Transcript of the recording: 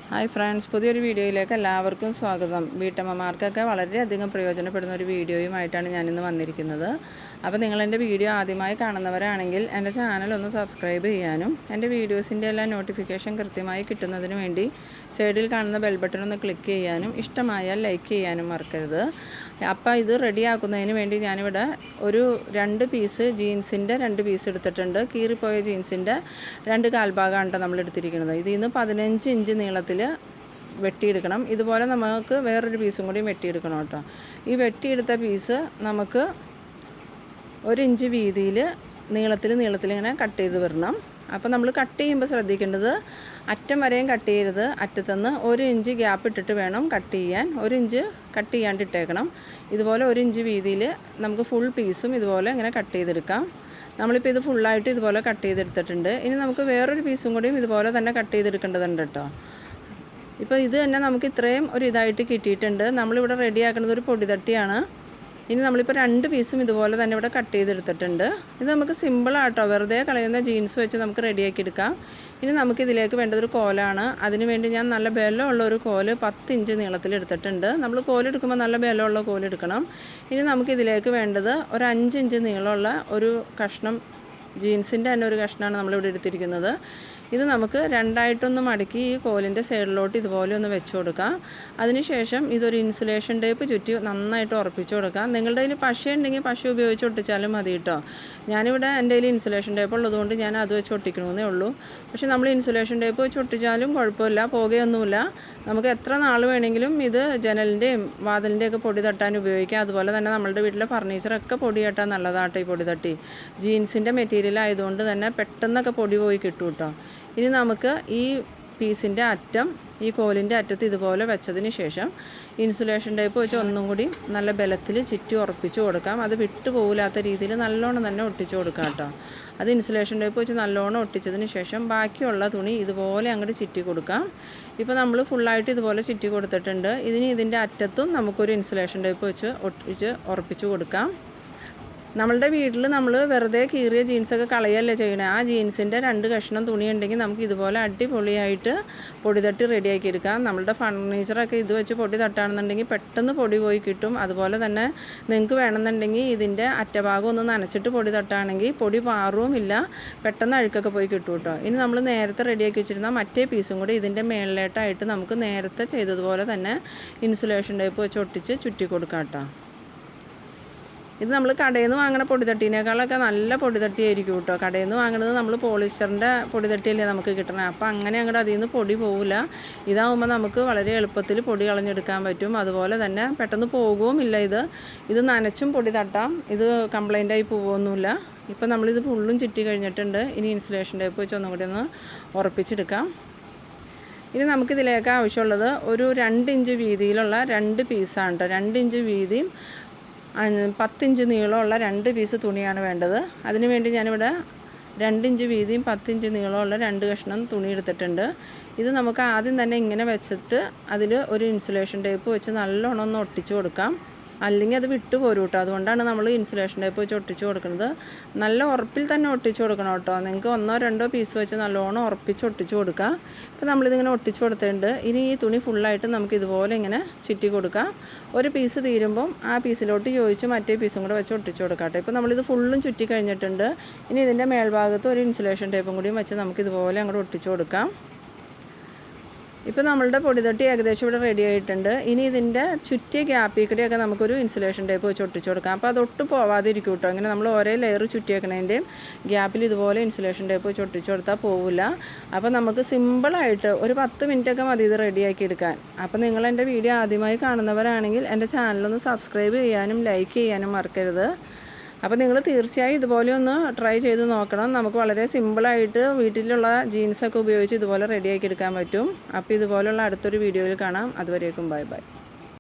Hi friends, പുതിയൊരു വീഡിയോയിലേക്ക് എല്ലാവർക്കും സ്വാഗതം. വീട്ടമ്മമാർക്കൊക്കെ വളരെയധികം പ്രയോജനപ്പെടുന്ന ഒരു വീഡിയോയുമായിട്ടാണ് ഞാനിന്ന് വന്നിരിക്കുന്നത്. അപ്പോൾ നിങ്ങളെൻ്റെ വീഡിയോ ആദ്യമായി കാണുന്നവരാണെങ്കിൽ എൻ്റെ ചാനൽ ഒന്ന് സബ്സ്ക്രൈബ് ചെയ്യാനും എൻ്റെ വീഡിയോസിൻ്റെ എല്ലാ നോട്ടിഫിക്കേഷൻ കൃത്യമായി കിട്ടുന്നതിന് വേണ്ടി സൈഡിൽ കാണുന്ന ബെൽ ബട്ടൺ ഒന്ന് ക്ലിക്ക് ചെയ്യാനും ഇഷ്ടമായാൽ ലൈക്ക് ചെയ്യാനും മറക്കരുത്. അപ്പോൾ ഇത് റെഡിയാക്കുന്നതിന് വേണ്ടി ഞാനിവിടെ ഒരു 2 പീസ് ജീൻസിൻ്റെ 2 പീസ് എടുത്തിട്ടുണ്ട്. കീറിപ്പോയ ജീൻസിൻ്റെ 2 കാൽഭാഗമാണ് നമ്മൾ എടുത്തിരിക്കുന്നത്. ഇതിൽ നിന്ന് 15 ഇഞ്ച് നീളത്തിൽ വെട്ടിയെടുക്കണം. ഇതുപോലെ നമുക്ക് വേറൊരു പീസും കൂടി വെട്ടിയെടുക്കണം കേട്ടോ. ഈ വെട്ടിയെടുത്ത പീസ് നമുക്ക് 1 ഇഞ്ച് വീതിയിൽ നീളത്തിൽ ഇങ്ങനെ കട്ട് ചെയ്ത് വരണം. അപ്പോൾ നമ്മൾ കട്ട് ചെയ്യുമ്പോൾ ശ്രദ്ധിക്കേണ്ടത് അറ്റം വരെയും കട്ട് ചെയ്യരുത്. അറ്റത്തുനിന്ന് 1 ഇഞ്ച് ഗ്യാപ്പ് ഇട്ടിട്ട് വേണം കട്ട് ചെയ്യാൻ. 1 ഇഞ്ച് കട്ട് ചെയ്യാണ്ട് ഇട്ടേക്കണം. ഇതുപോലെ 1 ഇഞ്ച് വീതിയിൽ നമുക്ക് ഫുൾ പീസും ഇതുപോലെ ഇങ്ങനെ കട്ട് ചെയ്തെടുക്കാം. നമ്മളിപ്പോൾ ഇത് ഫുള്ളായിട്ട് ഇതുപോലെ കട്ട് ചെയ്തെടുത്തിട്ടുണ്ട്. ഇനി നമുക്ക് വേറൊരു പീസും കൂടിയും ഇതുപോലെ തന്നെ കട്ട് ചെയ്തെടുക്കേണ്ടതുണ്ട് കേട്ടോ. ഇപ്പോൾ ഇത് തന്നെ നമുക്ക് ഇത്രയും ഒരു ഇതായിട്ട് കിട്ടിയിട്ടുണ്ട്. നമ്മളിവിടെ റെഡിയാക്കുന്നത് ഒരു പൊടിതട്ടിയാണ്. ഇനി നമ്മളിപ്പോൾ 2 പീസും ഇതുപോലെ തന്നെ ഇവിടെ കട്ട് ചെയ്തെടുത്തിട്ടുണ്ട്. ഇത് നമുക്ക് സിമ്പിളാട്ടോ, വെറുതെ കളയുന്ന ജീൻസ് വെച്ച് നമുക്ക് റെഡിയാക്കി എടുക്കാം. ഇനി നമുക്കിതിലേക്ക് വേണ്ടതൊരു കോലാണ്. അതിനുവേണ്ടി ഞാൻ നല്ല ബലമുള്ള ഒരു കോല് 10 ഇഞ്ച് നീളത്തിൽ എടുത്തിട്ടുണ്ട്. നമ്മൾ കോലെടുക്കുമ്പോൾ നല്ല ബലമുള്ള കോലെടുക്കണം. ഇനി നമുക്കിതിലേക്ക് വേണ്ടത് ഒരു 5 ഇഞ്ച് നീളമുള്ള ഒരു കഷ്ണം, ജീൻസിൻ്റെ തന്നെ ഒരു കഷ്ണമാണ് നമ്മളിവിടെ എടുത്തിരിക്കുന്നത്. ഇത് നമുക്ക് രണ്ടായിട്ടൊന്ന് മടക്കി ഈ കോലിൻ്റെ സൈഡിലോട്ട് ഇതുപോലെ ഒന്ന് വെച്ച് കൊടുക്കാം. അതിനുശേഷം ഇതൊരു ഇൻസുലേഷൻ ടേപ്പ് ചുറ്റി നന്നായിട്ട് ഉറപ്പിച്ച് കൊടുക്കാം. നിങ്ങളുടെ കയ്യിൽ പശ ഉണ്ടെങ്കിൽ പശ ഉപയോഗിച്ച് ഒട്ടിച്ചാലും മതി കേട്ടോ. ഞാനിവിടെ എൻ്റെ കയ്യിൽ ഇൻസുലേഷൻ ടേപ്പ് ഉള്ളതുകൊണ്ട് ഞാൻ അത് വെച്ച് ഒട്ടിക്കണമെന്നേ ഉള്ളൂ. പക്ഷേ നമ്മൾ ഇൻസുലേഷൻ ടേപ്പ് വെച്ച് ഒട്ടിച്ചാലും കുഴപ്പമില്ല, പോകുകയൊന്നുമില്ല. നമുക്ക് എത്ര നാൾ വേണമെങ്കിലും ഇത് ജനലിൻ്റെയും വാതിലിൻ്റെയൊക്കെ പൊടി തട്ടാൻ ഉപയോഗിക്കാം. അതുപോലെ തന്നെ നമ്മളുടെ വീട്ടിലെ ഫർണിച്ചറൊക്കെ പൊടി തട്ടാൻ നല്ലതാട്ടോ ഈ പൊടി തട്ടി. ജീൻസിൻ്റെ മെറ്റീരിയൽ ആയതുകൊണ്ട് തന്നെ പെട്ടെന്നൊക്കെ പൊടി പോയി കിട്ടും കേട്ടോ. ഇനി നമുക്ക് ഈ പീസിൻ്റെ അറ്റം ഈ കോലിൻ്റെ അറ്റത്ത് ഇതുപോലെ വെച്ചതിന് ശേഷം ഇൻസുലേഷൻ ടേപ്പ് വെച്ച് ഒന്നും കൂടി നല്ല ബലത്തിൽ ചുറ്റി ഉറപ്പിച്ച് കൊടുക്കാം. അത് വിട്ടു പോകില്ലാത്ത രീതിയിൽ നല്ലോണം തന്നെ ഒട്ടിച്ച് കൊടുക്കാം കേട്ടോ. അത് ഇൻസുലേഷൻ ടേപ്പ് വെച്ച് നല്ലോണം ഒട്ടിച്ചതിന് ശേഷം ബാക്കിയുള്ള തുണി ഇതുപോലെ അങ്ങോട്ട് ചുറ്റി കൊടുക്കാം. ഇപ്പോൾ നമ്മൾ ഫുള്ളായിട്ട് ഇതുപോലെ ചുറ്റി കൊടുത്തിട്ടുണ്ട്. ഇതിൻ്റെ അറ്റത്തും നമുക്കൊരു ഇൻസുലേഷൻ ടേപ്പ് വെച്ച് ഒട്ടിച്ച് ഉറപ്പിച്ച് കൊടുക്കാം. നമ്മളുടെ വീട്ടിൽ നമ്മൾ വെറുതെ കീറിയ ജീൻസൊക്കെ കളയല്ലേ ചെയ്യണേ. ആ ജീൻസിൻ്റെ 2 കഷ്ണം തുണി ഉണ്ടെങ്കിൽ നമുക്ക് ഇതുപോലെ അടിപൊളിയായിട്ട് പൊടി തട്ടി റെഡിയാക്കി എടുക്കാം. നമ്മളുടെ ഫർണിച്ചറൊക്കെ ഇത് വെച്ച് പൊടി തട്ടാണെന്നുണ്ടെങ്കിൽ പെട്ടെന്ന് പൊടി പോയി കിട്ടും. അതുപോലെ തന്നെ നിങ്ങൾക്ക് വേണമെന്നുണ്ടെങ്കിൽ ഇതിൻ്റെ അറ്റഭാഗം ഒന്ന് നനച്ചിട്ട് പൊടി തട്ടാണെങ്കിൽ പൊടി പാറുമില്ല, പെട്ടെന്ന് അഴുക്കൊക്കെ പോയി കിട്ടും കേട്ടോ. ഇനി നമ്മൾ നേരത്തെ റെഡിയാക്കി വെച്ചിരുന്ന മറ്റേ പീസും കൂടി ഇതിൻ്റെ മേളിലേട്ടായിട്ട് നമുക്ക് നേരത്തെ ചെയ്തതുപോലെ തന്നെ ഇൻസുലേഷൻ ടേപ്പ് വെച്ച് ഒട്ടിച്ച് ചുറ്റി കൊടുക്കാം കേട്ടോ. ഇത് നമ്മൾ കടയിൽ നിന്ന് വാങ്ങുന്ന പൊടിതട്ടീനേക്കാളൊക്കെ നല്ല പൊടിതട്ടിയായിരിക്കും കേട്ടോ. കടയിൽ നിന്ന് വാങ്ങുന്നത് നമ്മൾ പോളിസ്റ്ററിൻ്റെ പൊടിതട്ടിയല്ലേ നമുക്ക് കിട്ടണത്. അപ്പോൾ അങ്ങനെ അങ്ങോട്ട് അതിൽ നിന്ന് പൊടി പോവില്ല. ഇതാകുമ്പോൾ നമുക്ക് വളരെ എളുപ്പത്തിൽ പൊടി കളഞ്ഞെടുക്കാൻ പറ്റും. അതുപോലെ തന്നെ പെട്ടെന്ന് പോകുമില്ല. ഇത് നനച്ചും പൊടി തട്ടാം. ഇത് കംപ്ലൈൻ്റായി പോകുമൊന്നുമില്ല. ഇപ്പോൾ നമ്മളിത് ഫുള്ളും ചുറ്റി കഴിഞ്ഞിട്ടുണ്ട്. ഇനി ഇൻസുലേഷൻ ടേപ്പ് വെച്ച് ഒന്നും കൂടി ഒന്ന് ഉറപ്പിച്ചെടുക്കാം. ഇനി നമുക്കിതിലേക്ക് ആവശ്യമുള്ളത് ഒരു 2 ഇഞ്ച് വീതിയിലുള്ള 2 പീസാണ് കേട്ടോ. 2 ഇഞ്ച് വീതിയും 10 ഇഞ്ച് നീളമുള്ള 2 പീസ് തുണിയാണ് വേണ്ടത്. അതിനുവേണ്ടി ഞാനിവിടെ 2 ഇഞ്ച് വീതിയും 10 ഇഞ്ച് നീളമുള്ള 2 കഷ്ണം തുണി എടുത്തിട്ടുണ്ട്. ഇത് നമുക്ക് ആദ്യം തന്നെ ഇങ്ങനെ വെച്ചിട്ട് അതിൽ ഒരു ഇൻസുലേഷൻ ടേപ്പ് വെച്ച് നല്ലോണം ഒന്ന് ഒട്ടിച്ച് കൊടുക്കാം. അല്ലെങ്കിൽ അത് വിട്ടു പോരും കേട്ടോ. അതുകൊണ്ടാണ് നമ്മൾ ഇൻസുലേഷൻ ടേപ്പ് വെച്ച് ഒട്ടിച്ച് കൊടുക്കുന്നത്. നല്ല ഉറപ്പിൽ തന്നെ ഒട്ടിച്ച് കൊടുക്കണം കേട്ടോ. നിങ്ങൾക്ക് 1-2 പീസ് വെച്ച് നല്ലോണം ഉറപ്പിച്ച് ഒട്ടിച്ച് കൊടുക്കുക. ഇപ്പോൾ നമ്മളിതിങ്ങനെ ഒട്ടിച്ച് കൊടുത്തിട്ടുണ്ട്. ഇനി ഈ തുണി ഫുള്ളായിട്ട് നമുക്ക് ഇതുപോലെ ഇങ്ങനെ ചുറ്റി കൊടുക്കാം. ഒരു പീസ് തീരുമ്പം ആ പീസിലോട്ട് ചോദിച്ച് മറ്റേ പീസും കൂടെ വെച്ച് ഒട്ടിച്ച് കൊടുക്കാം കേട്ടോ. ഇപ്പോൾ നമ്മളിത് ഫുള്ളും ചുറ്റി കഴിഞ്ഞിട്ടുണ്ട്. ഇനി ഇതിൻ്റെ മേൽഭാഗത്ത് ഒരു ഇൻസുലേഷൻ ടേപ്പും കൂടിയും വെച്ച് നമുക്ക് ഇതുപോലെ അങ്ങോട്ട് ഒട്ടിച്ച് കൊടുക്കാം. ഇപ്പോൾ നമ്മളുടെ പൊടിതട്ടി ഏകദേശം ഇവിടെ റെഡി ആയിട്ടുണ്ട്. ഇനി ഇതിൻ്റെ ചുറ്റിയ ഗ്യാപ്പിൽ കൂടെയൊക്കെ നമുക്കൊരു ഇൻസുലേഷൻ ടേപ്പ് വെച്ച് ഒട്ടിച്ച് കൊടുക്കാം. അപ്പോൾ അതൊട്ട് പോവാതിരിക്കും കേട്ടോ. ഇങ്ങനെ നമ്മൾ ഒരേ ലെയർ ചുറ്റിയേക്കണതിൻ്റെയും ഗ്യാപ്പിൽ ഇതുപോലെ ഇൻസുലേഷൻ ടേപ്പ് വെച്ച് ഒട്ടിച്ച് കൊടുത്താൽ പോവില്ല. അപ്പോൾ നമുക്ക് സിമ്പിളായിട്ട് ഒരു 10 മിനിറ്റൊക്കെ മതി ഇത് റെഡിയാക്കി എടുക്കാൻ. അപ്പോൾ നിങ്ങൾ എൻ്റെ വീഡിയോ ആദ്യമായി കാണുന്നവരാണെങ്കിൽ എൻ്റെ ചാനലൊന്ന് സബ്സ്ക്രൈബ് ചെയ്യാനും ലൈക്ക് ചെയ്യാനും മറക്കരുത്. അപ്പോൾ നിങ്ങൾ തീർച്ചയായും ഇതുപോലെ ഒന്ന് ട്രൈ ചെയ്ത് നോക്കണം. നമുക്ക് വളരെ സിമ്പിളായിട്ട് വീട്ടിലുള്ള ജീൻസൊക്കെ ഉപയോഗിച്ച് ഇതുപോലെ റെഡിയാക്കി എടുക്കാൻ പറ്റും. അപ്പോൾ ഇതുപോലുള്ള അടുത്തൊരു വീഡിയോയിൽ കാണാം. അതുവരേക്കും ബൈ ബൈ.